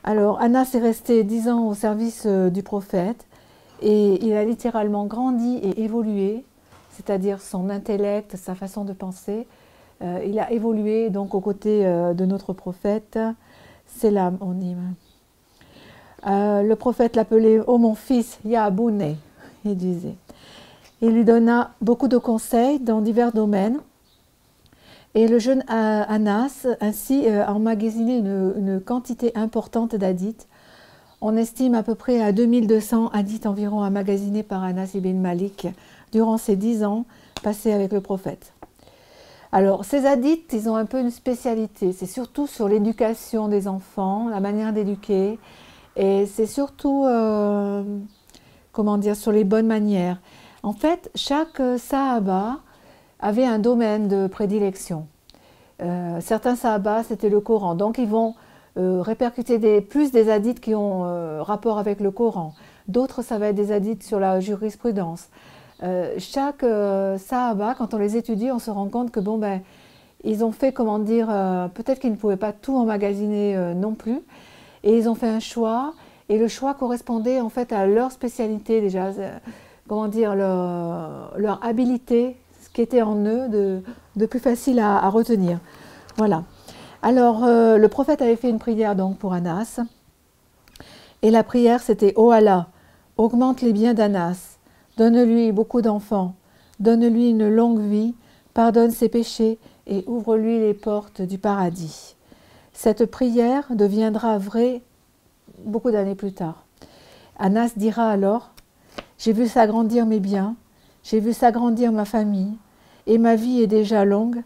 Alors, Anas est resté 10 ans au service du prophète et il a littéralement grandi et évolué, c'est-à-dire son intellect, sa façon de penser. Il a évolué donc aux côtés de notre prophète. C'est là, on dit. Le prophète l'appelait « Oh mon fils, Ya Aboune », il disait. Il lui donna beaucoup de conseils dans divers domaines. Et le jeune Anas, ainsi, a emmagasiné une quantité importante d'hadiths. On estime à peu près à 2200 hadiths environ emmagasinés par Anas ibn Malik durant ses 10 ans passés avec le prophète. Alors, ces hadiths, ils ont un peu une spécialité. C'est surtout sur l'éducation des enfants, la manière d'éduquer. Et c'est surtout, comment dire, sur les bonnes manières. En fait, chaque sahaba avait un domaine de prédilection. Certains sahabas, c'était le Coran. Donc, ils vont répercuter plus des hadiths qui ont rapport avec le Coran. D'autres, ça va être des hadiths sur la jurisprudence. Chaque sahaba, quand on les étudie, on se rend compte que, bon, ben, ils ont fait, comment dire, peut-être qu'ils ne pouvaient pas tout emmagasiner non plus. Et ils ont fait un choix, et le choix correspondait en fait à leur spécialité déjà, comment dire, leur habilité, ce qui était en eux de plus facile à retenir. Voilà. Alors, le prophète avait fait une prière donc pour Anas, et la prière c'était « Ô Allah, augmente les biens d'Anas, donne-lui beaucoup d'enfants, donne-lui une longue vie, pardonne ses péchés et ouvre-lui les portes du paradis ». Cette prière deviendra vraie beaucoup d'années plus tard. Anas dira alors « J'ai vu s'agrandir mes biens, j'ai vu s'agrandir ma famille, et ma vie est déjà longue.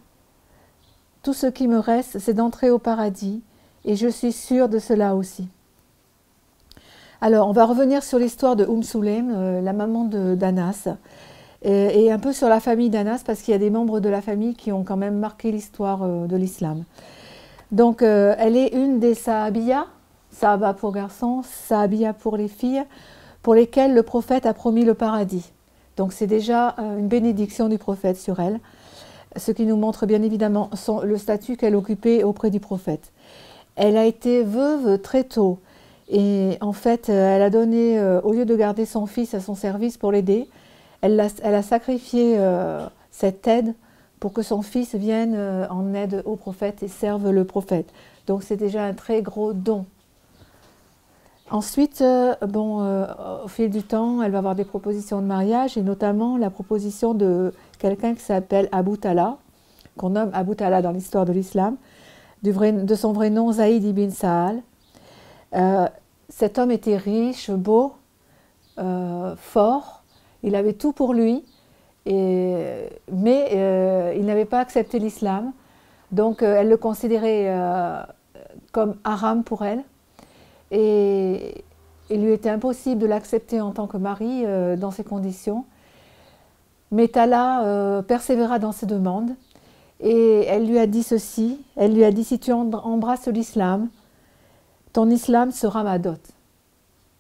Tout ce qui me reste, c'est d'entrer au paradis, et je suis sûre de cela aussi. » Alors, on va revenir sur l'histoire de Sulaym, la maman d'Anas, et un peu sur la famille d'Anas, parce qu'il y a des membres de la famille qui ont quand même marqué l'histoire de l'islam. Donc, elle est une des sahabiyas, sahaba pour garçons, sahabiya pour les filles, pour lesquelles le prophète a promis le paradis. Donc, c'est déjà une bénédiction du prophète sur elle, ce qui nous montre bien évidemment le statut qu'elle occupait auprès du prophète. Elle a été veuve très tôt, et en fait, elle a donné, au lieu de garder son fils à son service pour l'aider, elle a sacrifié cette aide pour que son fils vienne en aide au prophète et serve le prophète. Donc c'est déjà un très gros don. Ensuite, au fil du temps, elle va avoir des propositions de mariage, et notamment la proposition de quelqu'un qui s'appelle Abu Talha, qu'on nomme Abu Talha dans l'histoire de l'islam, de son vrai nom Zaïd ibn Sahal. Cet homme était riche, beau, fort, il avait tout pour lui, mais il n'avait pas accepté l'islam, donc elle le considérait comme haram pour elle, et il lui était impossible de l'accepter en tant que mari dans ces conditions. Mais Talha persévéra dans ses demandes, et elle lui a dit ceci, elle lui a dit « Si tu embrasses l'islam, ton islam sera ma dot »,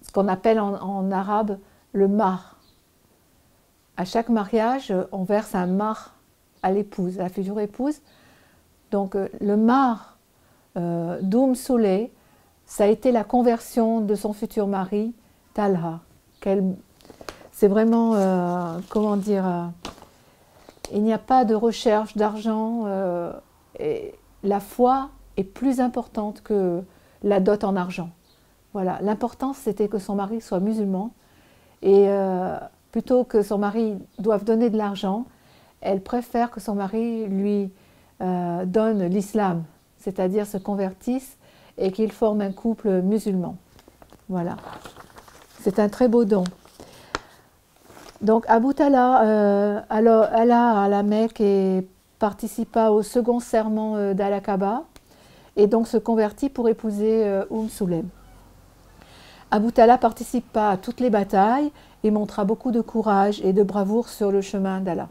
ce qu'on appelle en arabe le mar. À chaque mariage, on verse un mar à l'épouse, à la future épouse. Donc le mar Sulaym, ça a été la conversion de son futur mari, Talha. C'est vraiment, comment dire, il n'y a pas de recherche d'argent. La foi est plus importante que la dot en argent. Voilà, l'important c'était que son mari soit musulman, et plutôt que son mari doive donner de l'argent, elle préfère que son mari lui donne l'islam, c'est-à-dire se convertisse et qu'il forme un couple musulman. Voilà, c'est un très beau don. Donc Abu Talha alla à la Mecque et participa au second serment d'Al-Aqaba, et donc se convertit pour épouser Sulaym. Abu Talha participa à toutes les batailles et montra beaucoup de courage et de bravoure sur le chemin d'Allah.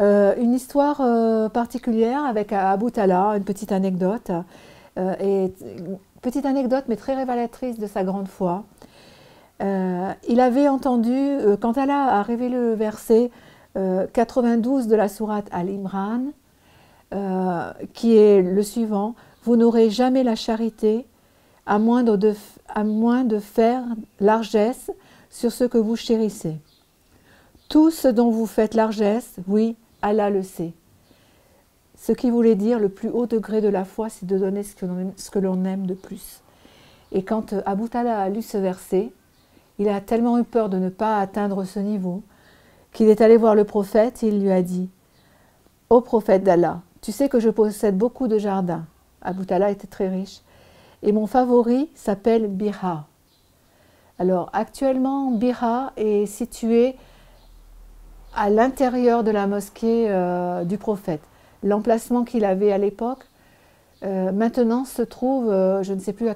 Une histoire particulière avec Abu Talha, une petite anecdote, petite anecdote mais très révélatrice de sa grande foi. Il avait entendu, quand Allah a révélé le verset 92 de la sourate Al-Imran, qui est le suivant: « Vous n'aurez jamais la charité à moins de faire largesse sur ce que vous chérissez. Tout ce dont vous faites largesse, oui, Allah le sait. Ce qui voulait dire le plus haut degré de la foi, c'est de donner ce que l'on aime de plus. Et quand Abu Talha a lu ce verset, il a tellement eu peur de ne pas atteindre ce niveau qu'il est allé voir le prophète et il lui a dit « Ô prophète d'Allah, tu sais que je possède beaucoup de jardins. » Abu Talha était très riche. Et mon favori s'appelle Biha. Alors actuellement, Biha est situé à l'intérieur de la mosquée du prophète. L'emplacement qu'il avait à l'époque, maintenant se trouve, je ne sais plus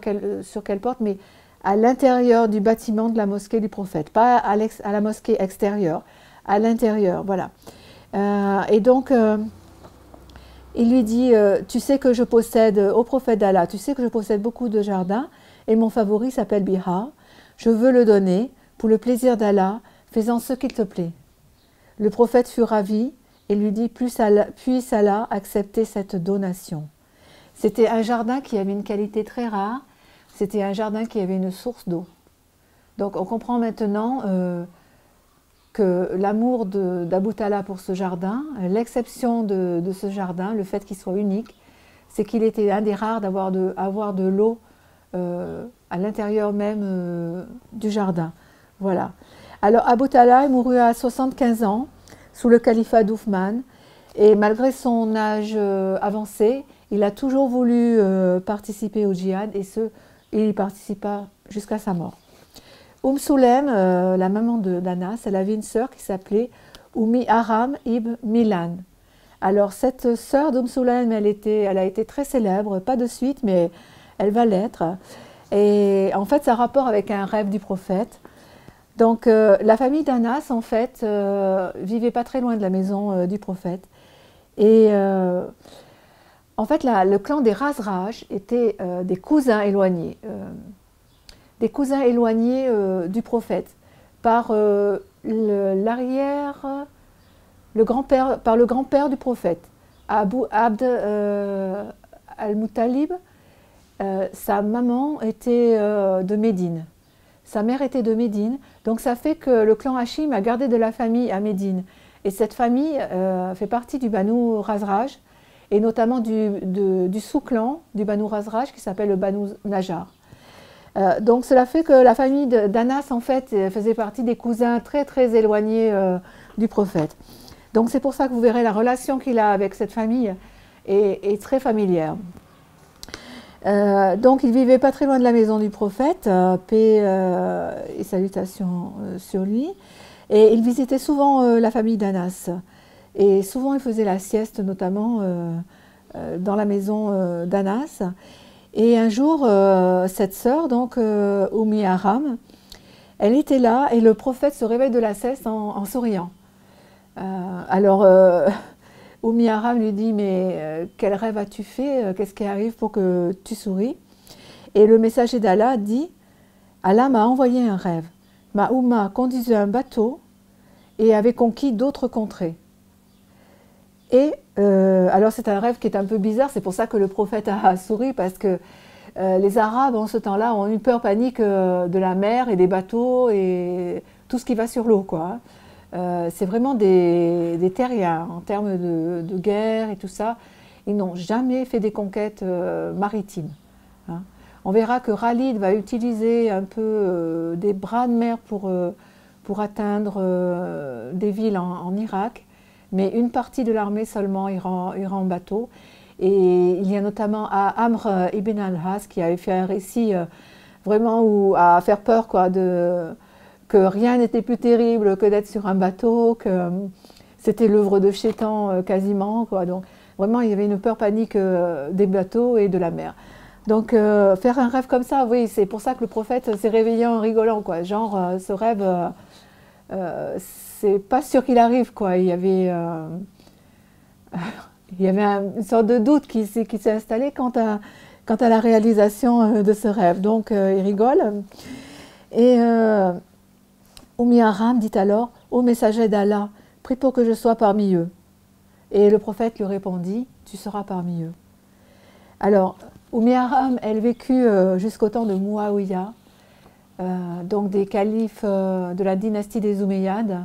sur quelle porte, mais à l'intérieur du bâtiment de la mosquée du prophète. Pas à la mosquée extérieure, à l'intérieur, voilà. Et donc, il lui dit, tu sais que je possède, au prophète d'Allah, tu sais que je possède beaucoup de jardins, et mon favori s'appelle Biha. Je veux le donner, pour le plaisir d'Allah, fais-en ce qu'il te plaît. Le prophète fut ravi, et lui dit, puisse Allah accepter cette donation. C'était un jardin qui avait une qualité très rare, c'était un jardin qui avait une source d'eau. Donc on comprend maintenant que l'amour d'Abu Talha pour ce jardin, l'exception de ce jardin, le fait qu'il soit unique, c'est qu'il était un des rares d'avoir de l'eau à l'intérieur même du jardin. Voilà. Alors Abu Talha mourut à 75 ans, sous le califat d'Uthman, et malgré son âge avancé, il a toujours voulu participer au djihad, et il y participa jusqu'à sa mort. Sulaim, la maman d'Anas, elle avait une sœur qui s'appelait Aram ibn Milan. Alors cette sœur Sulaim, elle a été très célèbre, pas de suite, mais elle va l'être. Et en fait, ça a rapport avec un rêve du prophète. Donc la famille d'Anas, en fait, vivait pas très loin de la maison du prophète. Et en fait, le clan des Khazraj était des cousins éloignés. Du prophète, par par le grand-père du prophète, Abu Abd al-Muttalib. Sa maman était de Médine, sa mère était de Médine, donc ça fait que le clan Hachim a gardé de la famille à Médine. Et cette famille fait partie du Banu Khazraj, et notamment du sous-clan du Banu Khazraj qui s'appelle le Banu Najjar. Donc cela fait que la famille d'Anas en fait faisait partie des cousins très très éloignés du prophète. Donc c'est pour ça que vous verrez la relation qu'il a avec cette famille est très familière. Donc il vivait pas très loin de la maison du prophète, paix et salutations sur lui, et il visitait souvent la famille d'Anas. Et souvent il faisait la sieste notamment dans la maison d'Anas. Et un jour, cette sœur, donc Aram, elle était là et le prophète se réveille de la sieste en souriant. Alors, Aram lui dit « Mais quel rêve as-tu fait? Qu'est-ce qui arrive pour que tu souris ?» Et le messager d'Allah dit « Allah m'a envoyé un rêve. Ma Oumma conduisait un bateau et avait conquis d'autres contrées. » Et alors c'est un rêve qui est un peu bizarre, c'est pour ça que le prophète a souri, parce que les Arabes en ce temps-là ont une peur panique de la mer et des bateaux et tout ce qui va sur l'eau, quoi. C'est vraiment des terriens en termes de guerre et tout ça. Ils n'ont jamais fait des conquêtes maritimes. Hein. On verra que Khalid va utiliser un peu des bras de mer pour atteindre des villes en Irak. Mais une partie de l'armée seulement ira en bateau. Et il y a notamment Amr ibn al-As qui avait fait un récit vraiment à faire peur, quoi, que rien n'était plus terrible que d'être sur un bateau, que c'était l'œuvre de Chétan quasiment, quoi. Donc vraiment il y avait une peur panique des bateaux et de la mer. Donc faire un rêve comme ça, oui, c'est pour ça que le prophète s'est réveillé en rigolant, quoi. Genre ce rêve... c'est pas sûr qu'il arrive, quoi. Il y avait une sorte de doute qui s'est installé quant à la réalisation de ce rêve. Donc il rigole. Et Aram dit alors « Ô messager d'Allah, prie pour que je sois parmi eux. » Et le prophète lui répondit « Tu seras parmi eux. » Alors Oummi Aram, elle vécut jusqu'au temps de Muawiyah, donc des califes de la dynastie des Omeyyades.